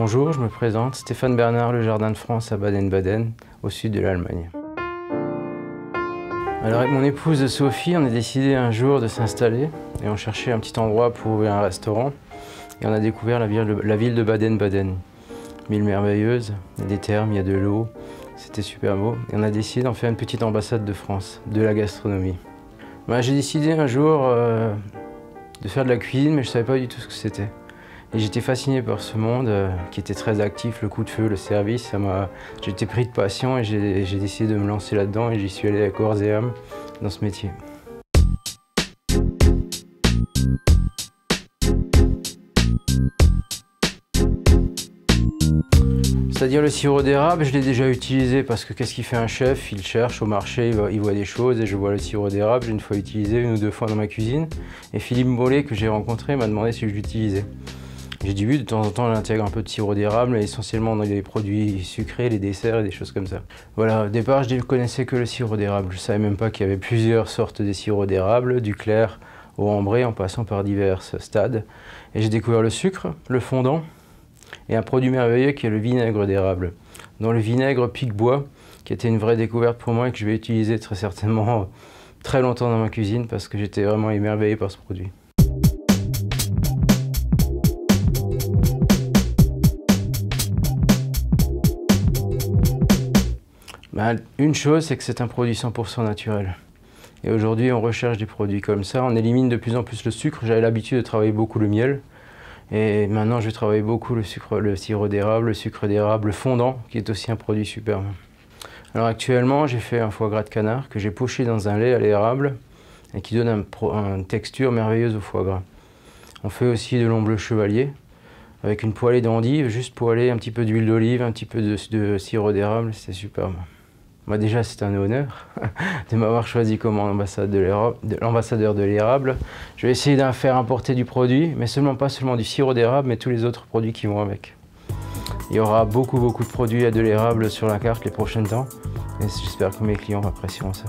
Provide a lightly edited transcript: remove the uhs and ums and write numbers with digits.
Bonjour, je me présente, Stéphane Bernard, le Jardin de France à Baden-Baden, au sud de l'Allemagne. Alors avec mon épouse Sophie, on a décidé un jour de s'installer et on cherchait un petit endroit pour ouvrir un restaurant. Et on a découvert la ville de Baden-Baden. Une ville merveilleuse, il y a des thermes, il y a de l'eau, c'était super beau. Et on a décidé d'en faire une petite ambassade de France, de la gastronomie. J'ai décidé un jour de faire de la cuisine, mais je ne savais pas du tout ce que c'était. Et j'étais fasciné par ce monde qui était très actif, le coup de feu, le service. J'étais pris de passion et j'ai décidé de me lancer là-dedans et j'y suis allé avec corps et âme dans ce métier. C'est-à-dire le sirop d'érable, je l'ai déjà utilisé parce que qu'est-ce qu'il fait un chef? Il cherche au marché, il voit des choses et je vois le sirop d'érable. J'ai une fois utilisé, une ou deux fois dans ma cuisine. Et Philippe Mollet, que j'ai rencontré, m'a demandé si je l'utilisais. J'ai dit oui, de temps en temps j'intègre un peu de sirop d'érable, mais essentiellement dans les produits sucrés, les desserts et des choses comme ça. Voilà, au départ je ne connaissais que le sirop d'érable. Je ne savais même pas qu'il y avait plusieurs sortes de sirop d'érable, du clair au ambré en passant par divers stades. Et j'ai découvert le sucre, le fondant et un produit merveilleux qui est le vinaigre d'érable. Dans le vinaigre Pic-Bois, qui était une vraie découverte pour moi et que je vais utiliser très certainement très longtemps dans ma cuisine parce que j'étais vraiment émerveillé par ce produit. Une chose, c'est que c'est un produit 100% naturel. Et aujourd'hui, on recherche des produits comme ça. On élimine de plus en plus le sucre. J'avais l'habitude de travailler beaucoup le miel. Et maintenant, je travaille beaucoup le sirop d'érable, le sucre d'érable, le fondant, qui est aussi un produit superbe. Alors actuellement, j'ai fait un foie gras de canard que j'ai poché dans un lait à l'érable et qui donne une texture merveilleuse au foie gras. On fait aussi de l'omble chevalier avec une poêlée d'endives, juste poêlée, un petit peu d'huile d'olive, un petit peu de sirop d'érable, c'est superbe. Déjà, c'est un honneur de m'avoir choisi comme ambassadeur de l'érable. Je vais essayer d'en faire importer du produit, mais pas seulement du sirop d'érable, mais tous les autres produits qui vont avec. Il y aura beaucoup de produits à de l'érable sur la carte les prochains temps, et j'espère que mes clients apprécieront ça.